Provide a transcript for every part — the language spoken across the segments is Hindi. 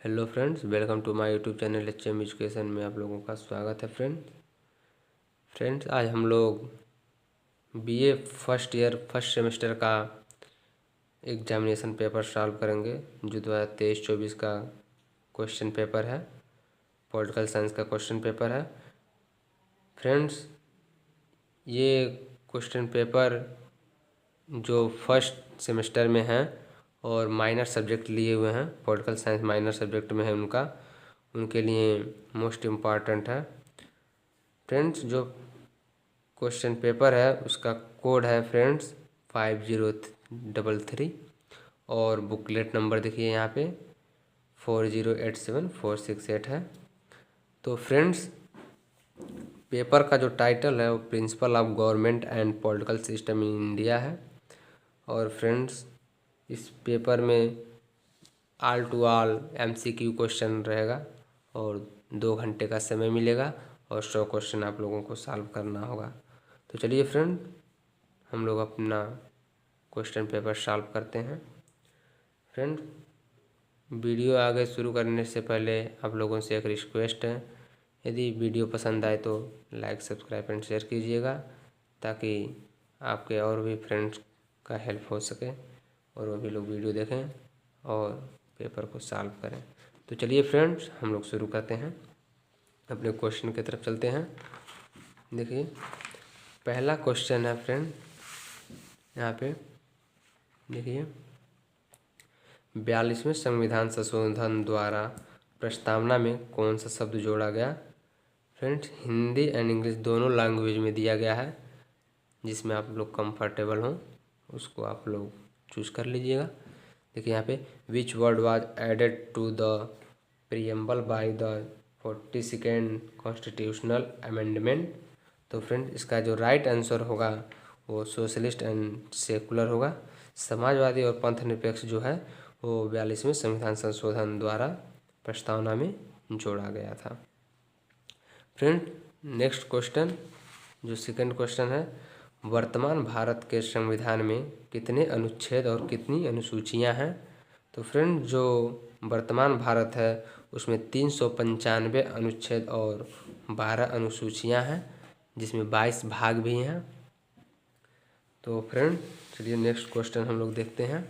Hello friends, welcome to my YouTube channel HM education में आप लोगों का स्वागत है। फ्रेंड्स आज हम लोग BA first year first semester का एग्जामिनेशन पेपर सॉल्व करेंगे जो 2023-24 का क्वेश्चन पेपर है। पॉलिटिकल साइंस का क्वेश्चन पेपर है। फ्रेंड्स ये क्वेश्चन पेपर जो फर्स्ट सेमेस्टर में हैं और माइनर सब्जेक्ट लिए हुए हैं, पॉलिटिकल साइंस माइनर सब्जेक्ट में है उनके लिए मोस्ट इम्पॉर्टेंट है। फ्रेंड्स जो क्वेश्चन पेपर है उसका कोड है फ्रेंड्स 5033 और बुकलेट नंबर देखिए यहाँ पे 4087468 है। तो फ्रेंड्स पेपर का जो टाइटल है वो principle of government and political system in India है। और फ्रेंड्स इस पेपर में all to all MCQ question रहेगा और 2 घंटे का समय मिलेगा और 100 क्वेश्चन आप लोगों को सॉल्व करना होगा। तो चलिए फ्रेंड हम लोग अपना क्वेश्चन पेपर सॉल्व करते हैं। फ्रेंड वीडियो आगे शुरू करने से पहले आप लोगों से एक रिक्वेस्ट है, यदि वीडियो पसंद आए तो लाइक सब्सक्राइब एंड शेयर कीजिएगा ताकि आपके और भी फ्रेंड्स का हेल्प हो सके और वो भी लोग वीडियो देखें और पेपर को सॉल्व करें। तो चलिए फ्रेंड्स हम लोग शुरू करते हैं, अपने क्वेश्चन की तरफ चलते हैं। देखिए पहला क्वेश्चन है फ्रेंड, यहाँ पे देखिए 42वें संविधान संशोधन द्वारा प्रस्तावना में कौन सा शब्द जोड़ा गया। फ्रेंड्स हिंदी एंड इंग्लिश दोनों लैंग्वेज में दिया गया है, जिसमें आप लोग कंफर्टेबल हों उसको आप लोग चूज़ कर लीजिएगा। देखिए यहाँ पे which word was added to the preamble by the 42nd constitutional amendment. तो फ्रेंड इसका जो राइट आंसर होगा वो सोशलिस्ट एंड सेकुलर होगा। समाजवादी और पंथ निरपेक्ष जो है वो 42वें संविधान संशोधन द्वारा प्रस्तावना में जोड़ा गया था। फ्रेंड नेक्स्ट क्वेश्चन जो सेकंड क्वेश्चन है, वर्तमान भारत के संविधान में कितने अनुच्छेद और कितनी अनुसूचियां हैं। तो फ्रेंड जो वर्तमान भारत है उसमें 395 अनुच्छेद और 12 अनुसूचियां हैं, जिसमें 22 भाग भी हैं। तो फ्रेंड चलिए नेक्स्ट क्वेश्चन हम लोग देखते हैं।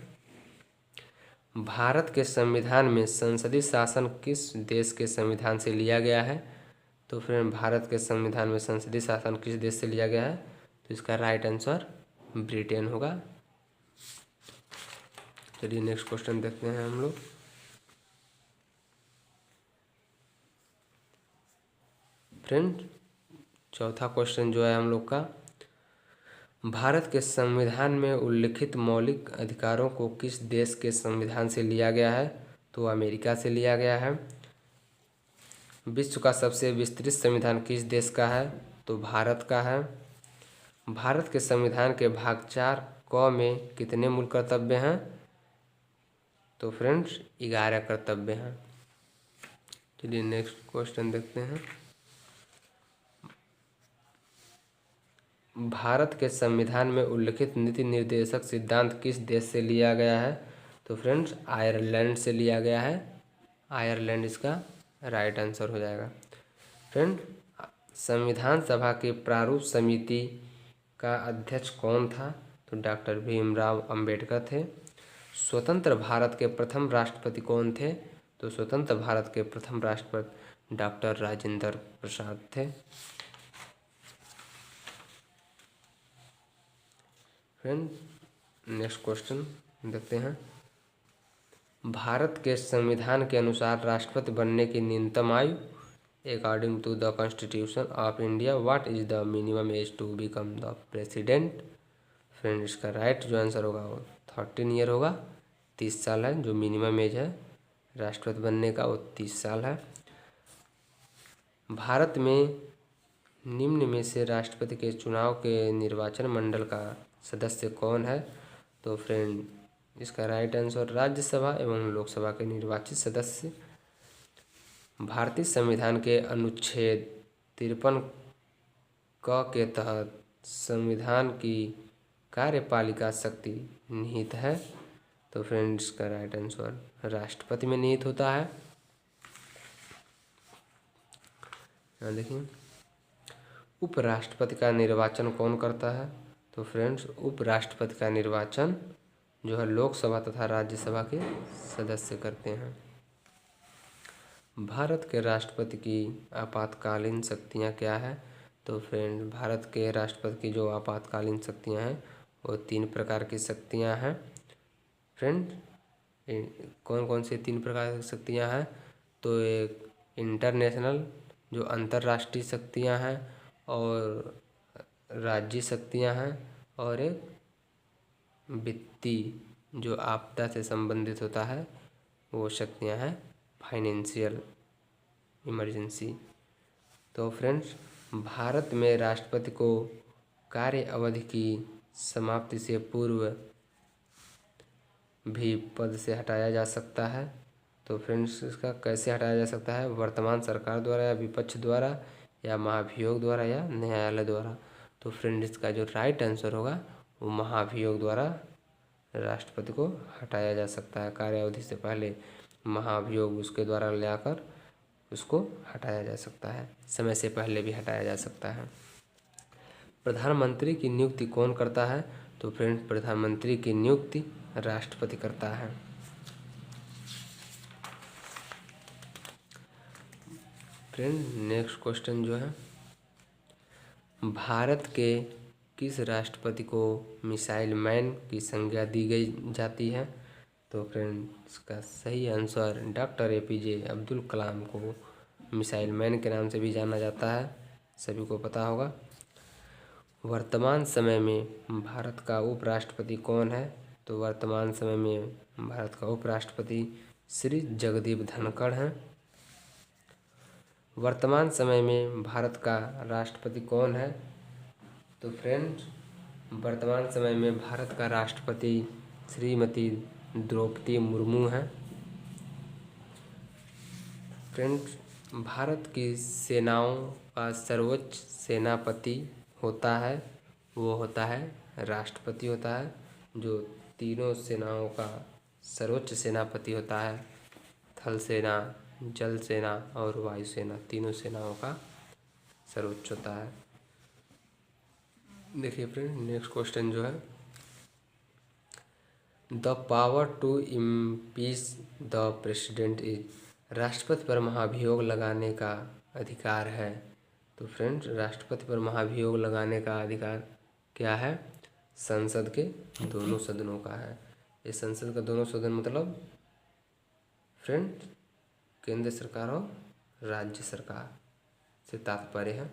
भारत के संविधान में संसदीय शासन किस देश के संविधान से लिया गया है। तो फ्रेंड भारत के संविधान में संसदीय शासन किस देश से लिया गया है, तो इसका राइट आंसर ब्रिटेन होगा। चलिए नेक्स्ट क्वेश्चन देखते हैं हम लोग। फ्रेंड चौथा क्वेश्चन जो है हम लोग का, भारत के संविधान में उल्लिखित मौलिक अधिकारों को किस देश के संविधान से लिया गया है। तो अमेरिका से लिया गया है। विश्व का सबसे विस्तृत संविधान किस देश का है, तो भारत का है। भारत के संविधान के भाग 4 क में कितने मूल कर्तव्य हैं। तो फ्रेंड्स 11 कर्तव्य हैं। चलिए नेक्स्ट क्वेश्चन देखते हैं। भारत के संविधान में उल्लिखित नीति निर्देशक सिद्धांत किस देश से लिया गया है। तो फ्रेंड्स आयरलैंड से लिया गया है। आयरलैंड इसका राइट आंसर हो जाएगा। फ्रेंड संविधान सभा के प्रारूप समिति का अध्यक्ष कौन था। तो डॉक्टर भीमराव अंबेडकर थे। स्वतंत्र भारत के प्रथम राष्ट्रपति कौन थे। तो स्वतंत्र भारत के प्रथम राष्ट्रपति डॉक्टर राजेंद्र प्रसाद थे। फ्रेंड नेक्स्ट क्वेश्चन देखते हैं। भारत के संविधान के अनुसार राष्ट्रपति बनने की न्यूनतम आयु according to the constitution of India what is the minimum age to become the president. Friend इसका राइट जो आंसर होगा वो 13 ईयर होगा। 30 साल है जो मिनिमम एज है राष्ट्रपति बनने का, वो 30 साल है। भारत में निम्न में से राष्ट्रपति के चुनाव के निर्वाचन मंडल का सदस्य कौन है। तो फ्रेंड इसका राइट आंसर राज्यसभा एवं लोकसभा के निर्वाचित सदस्य। भारतीय संविधान के अनुच्छेद 53 क के तहत संविधान की कार्यपालिका शक्ति निहित है। तो फ्रेंड्स इसका राइट आंसर राष्ट्रपति में निहित होता है। यहाँ देखिए, उपराष्ट्रपति का निर्वाचन कौन करता है? तो फ्रेंड्स, उपराष्ट्रपति का निर्वाचन जो है लोकसभा तथा राज्यसभा के सदस्य करते हैं। भारत के राष्ट्रपति की आपातकालीन शक्तियाँ क्या है? तो फ्रेंड, भारत के राष्ट्रपति की जो आपातकालीन शक्तियाँ हैं वो 3 प्रकार की शक्तियाँ हैं। फ्रेंड, कौन कौन सी 3 प्रकार की शक्तियाँ हैं? तो एक इंटरनेशनल जो अंतर्राष्ट्रीय शक्तियाँ हैं, और राज्य शक्तियाँ हैं, और एक वित्तीय जो आपदा से संबंधित होता है वो शक्तियाँ हैं, फाइनेंशियल इमरजेंसी। तो फ्रेंड्स, भारत में राष्ट्रपति को कार्य अवधि की समाप्ति से पूर्व भी पद से हटाया जा सकता है। तो फ्रेंड्स, इसका कैसे हटाया जा सकता है? वर्तमान सरकार द्वारा या विपक्ष द्वारा या महाभियोग द्वारा या न्यायालय द्वारा। तो फ्रेंड्स, इसका जो राइट आंसर होगा वो महाभियोग द्वारा राष्ट्रपति को हटाया जा सकता है। कार्य अवधि से पहले महाभियोग उसके द्वारा लाकर उसको हटाया जा सकता है, समय से पहले भी हटाया जा सकता है। प्रधानमंत्री की नियुक्ति कौन करता है? तो फ्रेंड्स, प्रधानमंत्री की नियुक्ति राष्ट्रपति करता है। फ्रेंड, नेक्स्ट क्वेश्चन जो है, भारत के किस राष्ट्रपति को मिसाइल मैन की संज्ञा दी गई जाती है? तो फ्रेंड, इसका सही answer doctor APJ Abdul Kalam को मिसाइल मैन के नाम से भी जाना जाता है, सभी को पता होगा। वर्तमान समय में भारत का उपराष्ट्रपति कौन है? तो वर्तमान समय में भारत का उपराष्ट्रपति श्री जगदीप धनखड़ हैं। वर्तमान समय में भारत का राष्ट्रपति कौन है? तो फ्रेंड्स, वर्तमान समय में भारत का राष्ट्रपति श्रीमती द्रौपदी मुर्मू हैं। फ्रेंड्स, भारत की सेनाओं का सर्वोच्च सेनापति होता है, वो होता है राष्ट्रपति होता है, जो तीनों सेनाओं का सर्वोच्च सेनापति होता है। थल सेना, जल सेना और वायु सेना, तीनों सेनाओं का सर्वोच्च होता है। देखिए फ्रेंड, नेक्स्ट क्वेश्चन जो है, the power to impeach the president is, राष्ट्रपति पर महाभियोग लगाने का अधिकार है। तो फ्रेंड्स, राष्ट्रपति पर महाभियोग लगाने का अधिकार क्या है? संसद के दोनों सदनों का है। ये संसद का दोनों सदन मतलब फ्रेंड्स, केंद्र सरकार और राज्य सरकार से तात्पर्य है।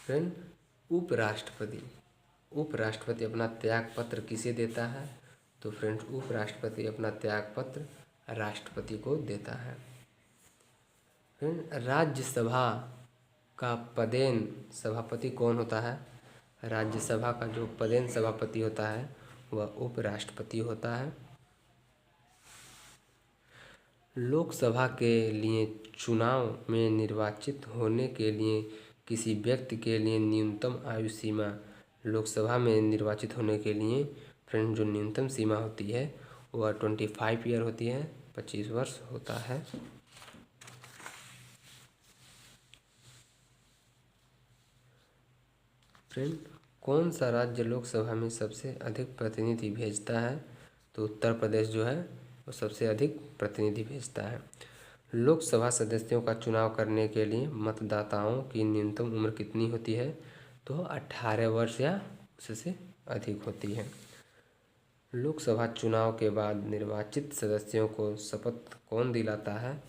फ्रेंड, उपराष्ट्रपति अपना त्याग पत्र किसे देता है? तो फ्रेंड्स, उपराष्ट्रपति अपना त्याग पत्र राष्ट्रपति को देता है। फ्रेंड, राज्यसभा का पदेन सभापति कौन होता है? राज्यसभा का जो पदेन सभापति होता है वह उपराष्ट्रपति होता है। लोकसभा के लिए चुनाव में निर्वाचित होने के लिए किसी व्यक्ति के लिए न्यूनतम आयु सीमा, लोकसभा में निर्वाचित होने के लिए फ्रेंड जो न्यूनतम सीमा होती है वह 25 ईयर होती है, 25 वर्ष होता है। फ्रेंड, कौन सा राज्य लोकसभा में सबसे अधिक प्रतिनिधि भेजता है? तो उत्तर प्रदेश जो है वो सबसे अधिक प्रतिनिधि भेजता है। लोकसभा सदस्यों का चुनाव करने के लिए मतदाताओं की न्यूनतम उम्र कितनी होती है? तो 18 वर्ष या उससे अधिक होती है। लोकसभा चुनाव के बाद निर्वाचित सदस्यों को शपथ कौन दिलाता है?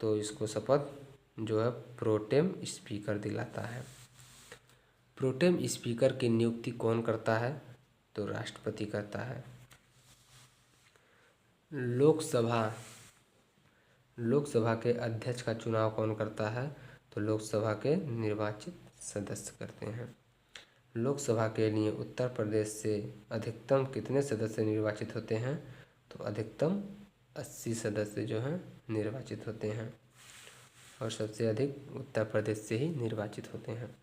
तो इसको शपथ जो है प्रोटेम स्पीकर दिलाता है। प्रोटेम स्पीकर की नियुक्ति कौन करता है? तो राष्ट्रपति करता है। लोकसभा के अध्यक्ष का चुनाव कौन करता है? तो लोकसभा के निर्वाचित सदस्य करते हैं। लोकसभा के लिए उत्तर प्रदेश से अधिकतम कितने सदस्य निर्वाचित होते हैं? तो अधिकतम 80 सदस्य जो हैं निर्वाचित होते हैं, और सबसे अधिक उत्तर प्रदेश से ही निर्वाचित होते हैं।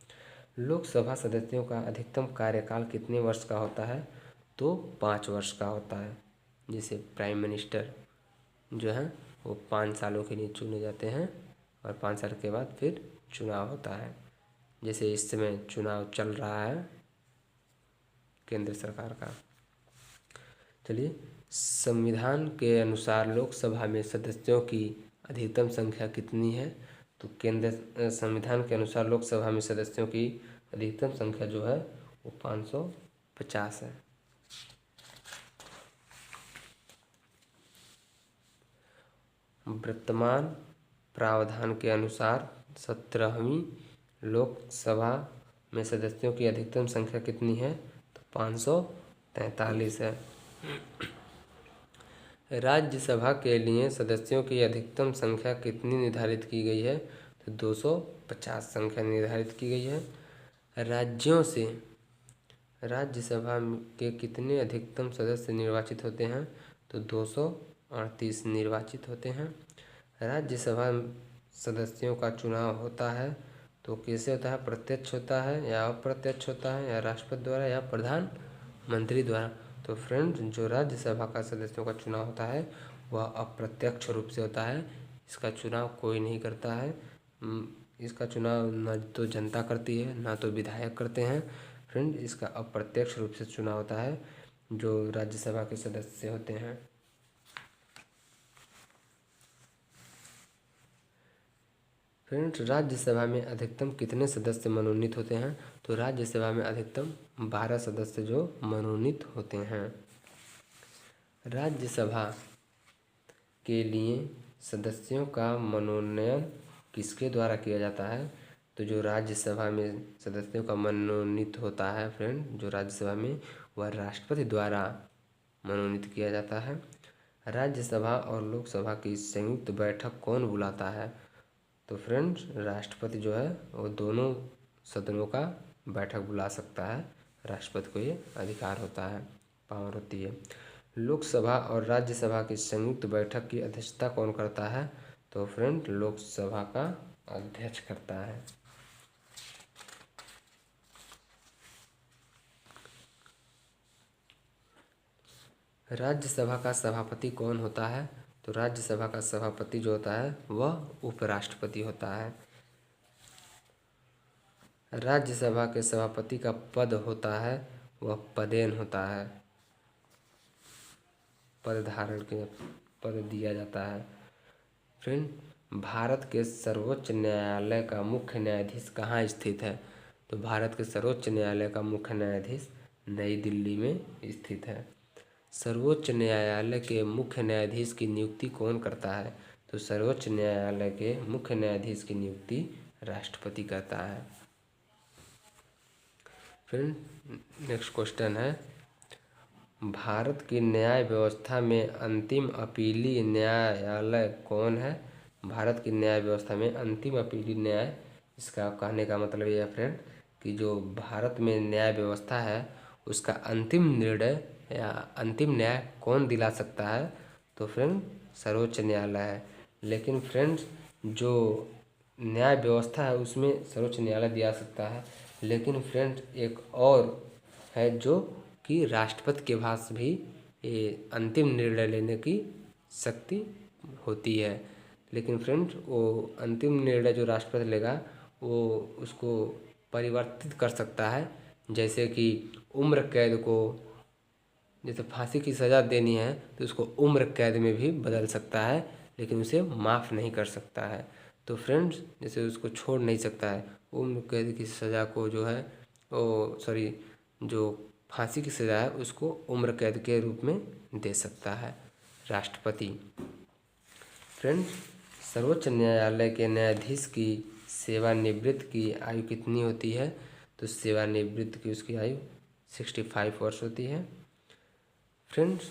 लोकसभा सदस्यों का अधिकतम कार्यकाल कितने वर्ष का होता है? तो 5 वर्ष का होता है। जिसे प्राइम मिनिस्टर जो है वो 5 सालों के लिए चुने जाते हैं और 5 साल के बाद फिर चुनाव होता है। जैसे इस समय चुनाव चल रहा है केंद्र सरकार का। चलिए, संविधान के अनुसार लोकसभा में सदस्यों की अधिकतम संख्या कितनी है? तो केंद्र संविधान के अनुसार लोकसभा में सदस्यों की अधिकतम संख्या जो है वो 550 है। वर्तमान प्रावधान के अनुसार 17वीं लोकसभा में सदस्यों की अधिकतम संख्या कितनी है? तो 543 है। राज्यसभा के लिए सदस्यों की अधिकतम संख्या कितनी निर्धारित की गई है? तो 250 संख्या निर्धारित की गई है। राज्यों से राज्यसभा के कितने अधिकतम सदस्य निर्वाचित होते हैं? तो 238 निर्वाचित होते हैं। राज्यसभा सदस्यों का चुनाव होता है तो कैसे होता है? प्रत्यक्ष होता है या अप्रत्यक्ष होता है, या राष्ट्रपति द्वारा या प्रधानमंत्री द्वारा? तो फ्रेंड्स, जो राज्यसभा का सदस्यों का चुनाव होता है वह अप्रत्यक्ष रूप से होता है। इसका चुनाव कोई नहीं करता है। इसका चुनाव न तो जनता करती है ना तो विधायक करते हैं। फ्रेंड, इसका अप्रत्यक्ष रूप से चुनाव होता है जो राज्यसभा के सदस्य होते हैं। फ्रेंड्स, राज्यसभा में अधिकतम कितने सदस्य मनोनीत होते हैं? तो राज्यसभा में अधिकतम 12 सदस्य जो मनोनीत होते हैं। राज्यसभा के लिए सदस्यों का मनोनयन किसके द्वारा किया जाता है? तो जो राज्यसभा में सदस्यों का मनोनीत होता है फ्रेंड, जो राज्यसभा में, वह राष्ट्रपति द्वारा मनोनीत किया जाता है। राज्यसभा और लोकसभा की संयुक्त बैठक कौन बुलाता है? तो फ्रेंड्स, राष्ट्रपति जो है वो दोनों सदनों का बैठक बुला सकता है। राष्ट्रपति को ये अधिकार होता है, पावर होती है। लोकसभा और राज्यसभा की संयुक्त बैठक की अध्यक्षता कौन करता है? तो फ्रेंड, लोकसभा का अध्यक्ष करता है। राज्यसभा का सभापति कौन होता है? तो राज्यसभा का सभापति जो होता है वह उपराष्ट्रपति होता है। राज्यसभा के सभापति का पद होता है वह पदेन होता है, पद धारण के पद दिया जाता है। फ्रेंड, भारत के सर्वोच्च न्यायालय का मुख्य न्यायाधीश कहाँ स्थित है? तो भारत के सर्वोच्च न्यायालय का मुख्य न्यायाधीश नई दिल्ली में स्थित है। सर्वोच्च न्यायालय के मुख्य न्यायाधीश की नियुक्ति कौन करता है? तो सर्वोच्च न्यायालय के मुख्य न्यायाधीश की नियुक्ति राष्ट्रपति करता है। फ्रेंड, नेक्स्ट क्वेश्चन है, भारत की न्याय व्यवस्था में अंतिम अपीली न्यायालय कौन है? भारत की न्याय व्यवस्था में अंतिम अपीली न्याय, इसका कहने का मतलब यह है फ्रेंड कि जो भारत में न्याय व्यवस्था है उसका अंतिम निर्णय या अंतिम न्याय कौन दिला सकता है? तो फ्रेंड, सर्वोच्च न्यायालय है। लेकिन फ्रेंड्स, जो न्याय व्यवस्था है उसमें सर्वोच्च न्यायालय दिया सकता है, लेकिन फ्रेंड्स एक और है जो कि राष्ट्रपति के पास भी ये अंतिम निर्णय लेने की शक्ति होती है। लेकिन फ्रेंड्स, वो अंतिम निर्णय जो राष्ट्रपति लेगा वो उसको परिवर्तित कर सकता है। जैसे कि उम्र कैद को, जैसे फांसी की सज़ा देनी है तो उसको उम्र कैद में भी बदल सकता है, लेकिन उसे माफ़ नहीं कर सकता है। तो फ्रेंड्स, जैसे उसको छोड़ नहीं सकता है, उम्र कैद की सज़ा को जो है जो फांसी की सज़ा है उसको उम्र कैद के रूप में दे सकता है राष्ट्रपति। फ्रेंड्स, सर्वोच्च न्यायालय के न्यायाधीश की सेवानिवृत्ति की आयु कितनी होती है? तो सेवानिवृत्ति की उसकी आयु 65 वर्ष होती है। फ्रेंड्स,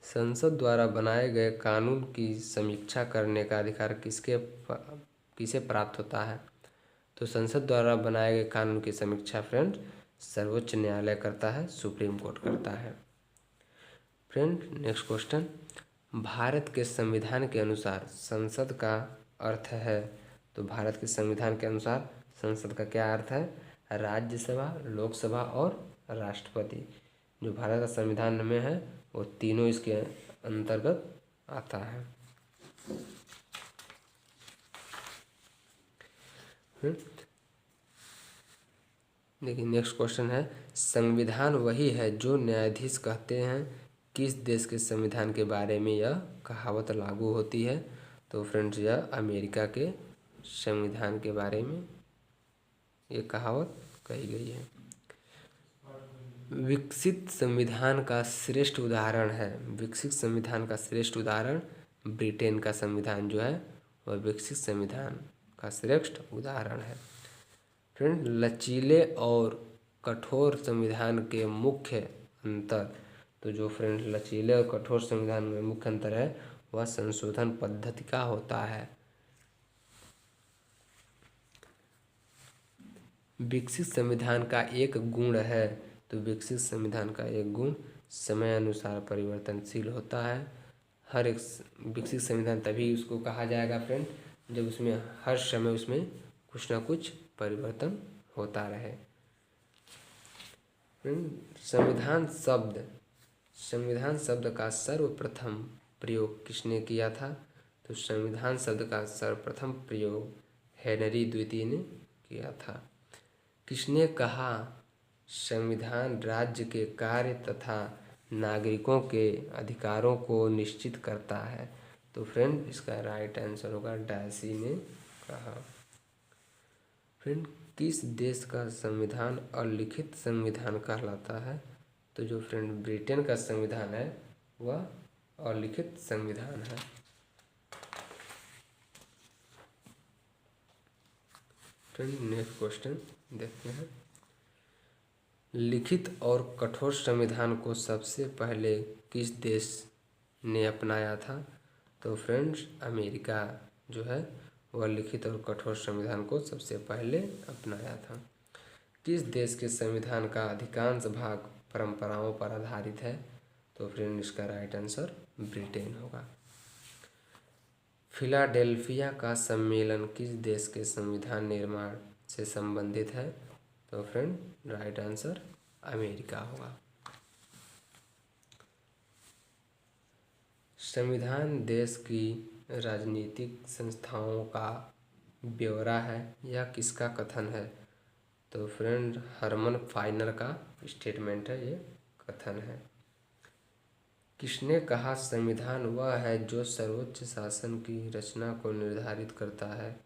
संसद द्वारा बनाए गए कानून की समीक्षा करने का अधिकार किसे प्राप्त होता है? तो संसद द्वारा बनाए गए कानून की समीक्षा फ्रेंड्स सर्वोच्च न्यायालय करता है, सुप्रीम कोर्ट करता है। फ्रेंड, नेक्स्ट क्वेश्चन, भारत के संविधान के अनुसार संसद का अर्थ है? तो भारत के संविधान के अनुसार संसद का क्या अर्थ है? राज्यसभा, लोकसभा और राष्ट्रपति। जो भारत का संविधान में है वो तीनों इसके अंतर्गत आता है। देखिए नेक्स्ट क्वेश्चन है, संविधान वही है जो न्यायाधीश कहते हैं, किस देश के संविधान के बारे में यह कहावत लागू होती है? तो फ्रेंड्स यह अमेरिका के संविधान के बारे में ये कहावत कही गई है। विकसित संविधान का श्रेष्ठ उदाहरण है, विकसित संविधान का श्रेष्ठ उदाहरण ब्रिटेन का संविधान जो है वह विकसित संविधान का श्रेष्ठ उदाहरण है। फ्रेंड लचीले और कठोर संविधान के मुख्य अंतर, तो जो फ्रेंड लचीले और कठोर संविधान में मुख्य अंतर है वह संशोधन पद्धति का होता है। विकसित संविधान का एक गुण है, तो विकसित संविधान का एक गुण समय अनुसार परिवर्तनशील होता है। हर एक विकसित संविधान तभी उसको कहा जाएगा फ्रेंड जब उसमें हर समय उसमें कुछ ना कुछ परिवर्तन होता रहे। संविधान शब्द का सर्वप्रथम प्रयोग किसने किया था? तो संविधान शब्द का सर्वप्रथम प्रयोग हेनरी द्वितीय ने किया था। किसने कहा संविधान राज्य के कार्य तथा नागरिकों के अधिकारों को निश्चित करता है? तो फ्रेंड इसका राइट आंसर होगा डायसी ने कहा। फ्रेंड किस देश का संविधान अलिखित संविधान कहलाता है? तो जो फ्रेंड ब्रिटेन का संविधान है वह अलिखित संविधान है। फ्रेंड नेक्स्ट क्वेश्चन देखते हैं, लिखित और कठोर संविधान को सबसे पहले किस देश ने अपनाया था? तो फ्रेंड्स अमेरिका जो है वह लिखित और कठोर संविधान को सबसे पहले अपनाया था। किस देश के संविधान का अधिकांश भाग परंपराओं पर आधारित है? तो फ्रेंड इसका राइट आंसर ब्रिटेन होगा। फिलाडेल्फिया का सम्मेलन किस देश के संविधान निर्माण से संबंधित है? तो फ्रेंड राइट आंसर अमेरिका होगा। संविधान देश की राजनीतिक संस्थाओं का ब्यौरा है, यह किसका कथन है? तो फ्रेंड हरमन फाइनर का स्टेटमेंट है, ये कथन है। किसने कहा संविधान वह है जो सर्वोच्च शासन की रचना को निर्धारित करता है?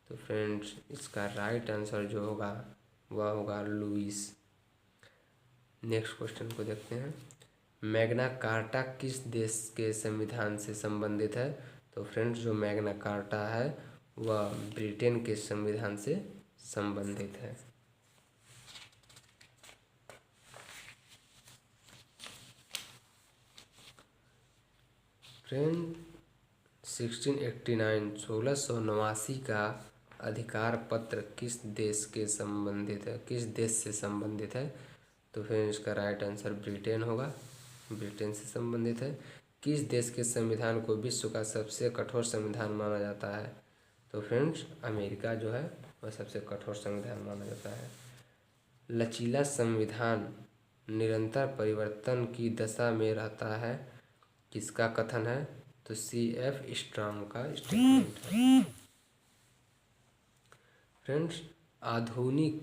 तो फ्रेंड्स इसका राइट आंसर जो होगा वह होगा लुईस। नेक्स्ट क्वेश्चन को देखते हैं, मैग्ना कार्टा किस देश के संविधान से संबंधित है? तो फ्रेंड्स जो मैग्ना कार्टा है वह ब्रिटेन के संविधान से संबंधित है। फ्रेंड 1689 का अधिकार पत्र किस देश के संबंधित है, किस देश से संबंधित है? तो फिर इसका राइट आंसर ब्रिटेन होगा, ब्रिटेन से संबंधित है। किस देश के संविधान को विश्व का सबसे कठोर संविधान माना जाता है? तो फ्रेंड्स अमेरिका जो है वह सबसे कठोर संविधान माना जाता है। लचीला संविधान निरंतर परिवर्तन की दशा में रहता है, किसका कथन है? तो C.F. स्ट्रॉन्ग का स्टेटमेंट है। फ्रेंड्स आधुनिक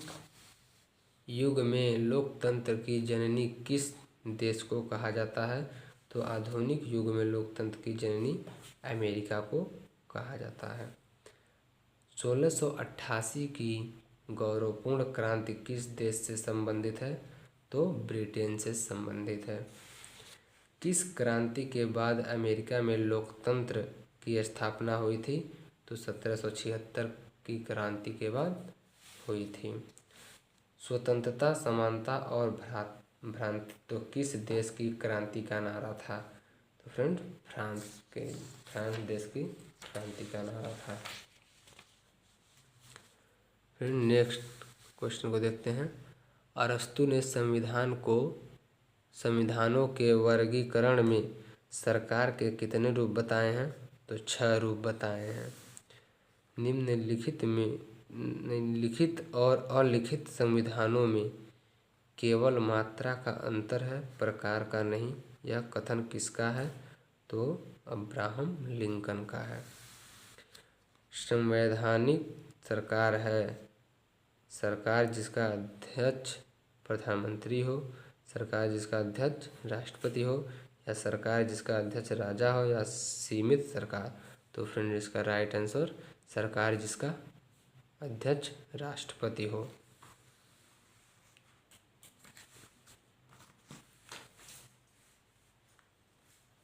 युग में लोकतंत्र की जननी किस देश को कहा जाता है? तो आधुनिक युग में लोकतंत्र की जननी अमेरिका को कहा जाता है। 1688 की गौरवपूर्ण क्रांति किस देश से संबंधित है? तो ब्रिटेन से संबंधित है। किस क्रांति के बाद अमेरिका में लोकतंत्र की स्थापना हुई थी? तो 1776 की क्रांति के बाद हुई थी। स्वतंत्रता, समानता और भ्रातृत्व किस देश की क्रांति का नारा था? तो फ्रेंड फ्रांस देश की क्रांति का नारा था। फिर नेक्स्ट क्वेश्चन को देखते हैं, अरस्तु ने संविधानों के वर्गीकरण में सरकार के कितने रूप बताए हैं? तो 6 रूप बताए हैं। लिखित और अलिखित संविधानों में केवल मात्रा का अंतर है, प्रकार का नहीं। यह कथन किसका है? तो अब्राहम लिंकन का है। संवैधानिक सरकार है सरकार जिसका अध्यक्ष प्रधानमंत्री हो, सरकार जिसका अध्यक्ष राष्ट्रपति हो, या सरकार जिसका अध्यक्ष राजा हो, या सीमित सरकार। तो फ्रेंड इसका राइट आंसर सरकार जिसका अध्यक्ष राष्ट्रपति हो।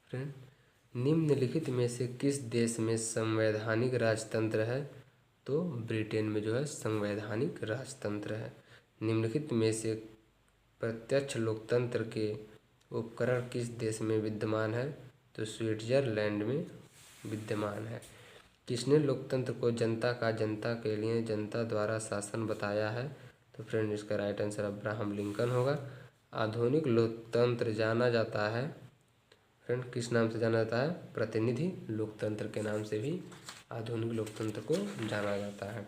फ्रेंड निम्नलिखित में से किस देश में संवैधानिक राजतंत्र है? तो ब्रिटेन में जो है संवैधानिक राजतंत्र है। निम्नलिखित में से प्रत्यक्ष लोकतंत्र के उपकरण किस देश में विद्यमान है? तो स्विट्जरलैंड में विद्यमान है। किसने लोकतंत्र को जनता का जनता के लिए जनता द्वारा शासन बताया है? तो फ्रेंड इसका राइट आंसर अब्राहम लिंकन होगा। आधुनिक लोकतंत्र जाना जाता है फ्रेंड किस नाम से जाना जाता है? प्रतिनिधि लोकतंत्र के नाम से भी आधुनिक लोकतंत्र को जाना जाता है।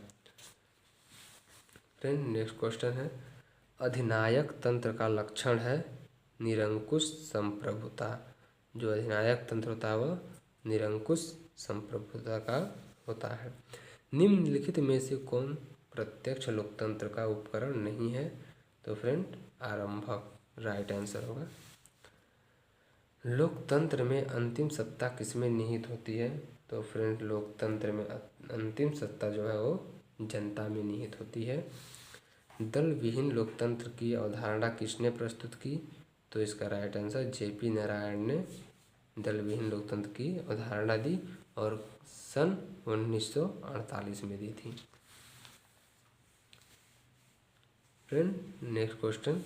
फ्रेंड नेक्स्ट क्वेश्चन है, अधिनायक तंत्र का लक्षण है निरंकुश संप्रभुता। जो अधिनायक तंत्र होता है वह निरंकुश संप्रभुता का होता है। निम्नलिखित में से कौन प्रत्यक्ष लोकतंत्र का उपकरण नहीं है? तो फ्रेंड आरंभक राइट आंसर होगा। लोकतंत्र में अंतिम सत्ता किसमें निहित होती है? तो फ्रेंड लोकतंत्र में अंतिम सत्ता जो है वो जनता में निहित होती है। दल विहीन लोकतंत्र की अवधारणा किसने प्रस्तुत की? तो इसका राइट आंसर जेपी नारायण ने दल विहीन लोकतंत्र की अवधारणा दी और सन 1948 में दी थी। फ्रेंड नेक्स्ट क्वेश्चन,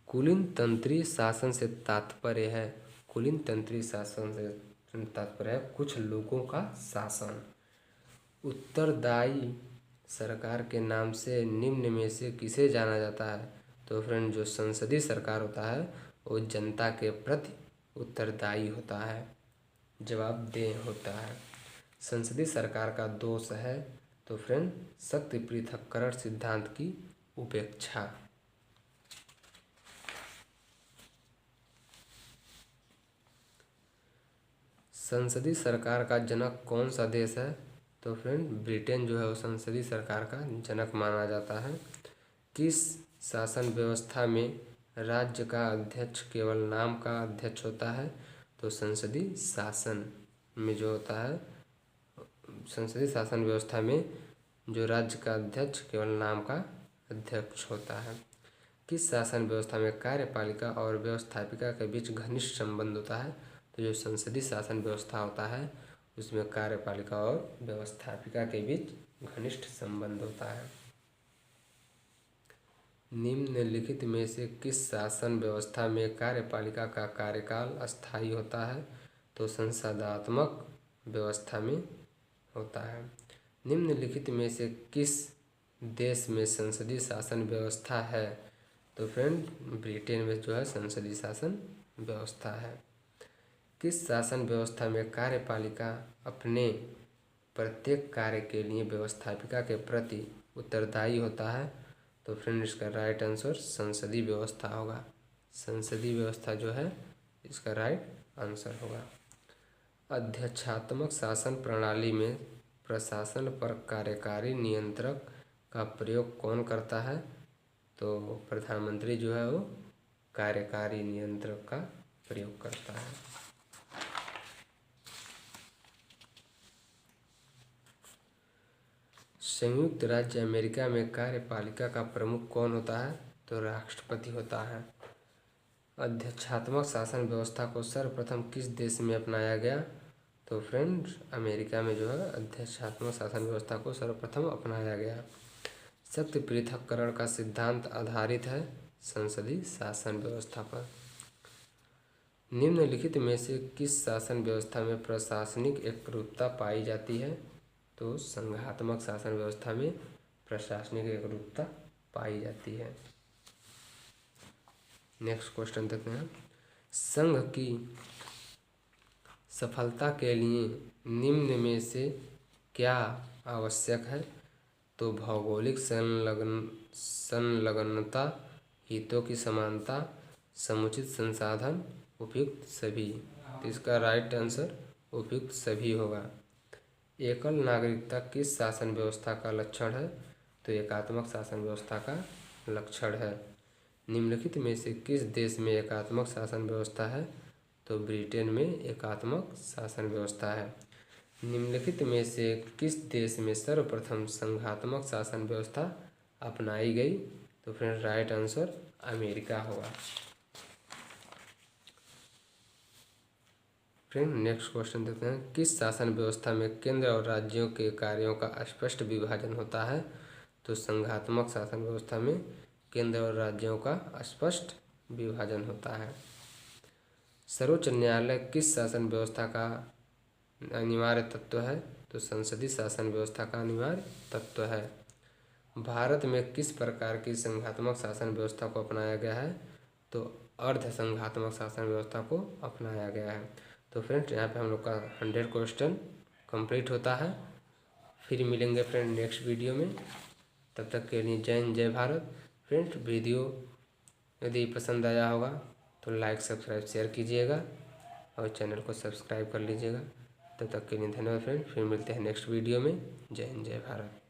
कुलीन तंत्री शासन से तात्पर्य है? कुलीन तंत्री शासन से तात्पर्य है कुछ लोगों का शासन। उत्तरदायी सरकार के नाम से निम्न में से किसे जाना जाता है? तो फ्रेंड जो संसदीय सरकार होता है वो जनता के प्रति उत्तरदायी होता है, जवाबदेह होता है। संसदीय सरकार का दोष है तो फ्रेंड शक्ति पृथक्करण सिद्धांत की उपेक्षा। संसदीय सरकार का जनक कौन सा देश है? तो फ्रेंड ब्रिटेन जो है वो संसदीय सरकार का जनक माना जाता है। किस शासन व्यवस्था में राज्य का अध्यक्ष केवल नाम का अध्यक्ष होता है? तो संसदीय शासन में जो होता है, संसदीय शासन व्यवस्था में जो राज्य का अध्यक्ष केवल नाम का अध्यक्ष होता है। किस शासन व्यवस्था में कार्यपालिका और व्यवस्थापिका के बीच घनिष्ठ संबंध होता है? तो जो संसदीय शासन व्यवस्था होता है उसमें कार्यपालिका और व्यवस्थापिका के बीच घनिष्ठ संबंध होता है। निम्नलिखित में से किस शासन व्यवस्था में कार्यपालिका का कार्यकाल अस्थायी होता है? तो संसदात्मक व्यवस्था में होता है। निम्नलिखित में से किस देश में संसदीय शासन व्यवस्था है? तो फ्रेंड ब्रिटेन में जो है संसदीय शासन व्यवस्था है। किस शासन व्यवस्था में कार्यपालिका अपने प्रत्येक कार्य के लिए व्यवस्थापिका के प्रति उत्तरदायी होता है? तो फ्रेंड इसका राइट आंसर संसदीय व्यवस्था होगा। संसदीय व्यवस्था जो है इसका राइट आंसर होगा। अध्यक्षात्मक शासन प्रणाली में प्रशासन पर कार्यकारी नियंत्रक का प्रयोग कौन करता है? तो प्रधानमंत्री जो है वो कार्यकारी नियंत्रक का प्रयोग करता है। संयुक्त राज्य अमेरिका में कार्यपालिका का प्रमुख कौन होता है? तो राष्ट्रपति होता है। अध्यक्षात्मक शासन व्यवस्था को सर्वप्रथम किस देश में अपनाया गया? तो फ्रेंड अमेरिका में जो है अध्यक्षात्मक शासन व्यवस्था को सर्वप्रथम अपनाया गया। शक्ति पृथक्करण का सिद्धांत आधारित है संसदीय शासन व्यवस्था पर। निम्नलिखित में से किस शासन व्यवस्था में प्रशासनिक एकरूपता पाई जाती है? तो संघात्मक शासन व्यवस्था में प्रशासनिक एकरूपता पाई जाती है। नेक्स्ट क्वेश्चन देखते हैं, संघ की सफलता के लिए निम्न में से क्या आवश्यक है? तो भौगोलिक संलग्नता, हितों की समानता, समुचित संसाधन, उपयुक्त सभी। तो इसका राइट आंसर उपयुक्त सभी होगा। एकल नागरिकता किस शासन व्यवस्था का लक्षण है? तो एकात्मक शासन व्यवस्था का लक्षण है। निम्नलिखित में से किस देश में एकात्मक शासन व्यवस्था है? तो ब्रिटेन में एकात्मक शासन व्यवस्था है। निम्नलिखित में से किस देश में सर्वप्रथम संघात्मक शासन व्यवस्था अपनाई गई? तो फ्रेंड राइट आंसर अमेरिका होगा। फ्रेंड नेक्स्ट क्वेश्चन देखते हैं, किस शासन व्यवस्था में केंद्र और राज्यों के कार्यों का स्पष्ट विभाजन होता है? तो संघात्मक शासन व्यवस्था में केंद्र और राज्यों का स्पष्ट विभाजन होता है। सर्वोच्च न्यायालय किस शासन व्यवस्था का अनिवार्य तत्व है? तो संसदीय शासन व्यवस्था का अनिवार्य तत्व है। भारत में किस प्रकार की संघात्मक शासन व्यवस्था को अपनाया गया है? तो अर्ध संघात्मक शासन व्यवस्था को अपनाया गया है। तो फ्रेंड्स यहाँ पे हम लोग का 100 क्वेश्चन कंप्लीट होता है। फिर मिलेंगे फ्रेंड नेक्स्ट वीडियो में, तब तक के लिए जय हिंद जय भारत। फ्रेंड्स वीडियो यदि पसंद आया होगा तो लाइक सब्सक्राइब शेयर कीजिएगा और चैनल को सब्सक्राइब कर लीजिएगा। तब तक के लिए धन्यवाद फ्रेंड, फिर मिलते हैं नेक्स्ट वीडियो में। जय हिंद जय भारत।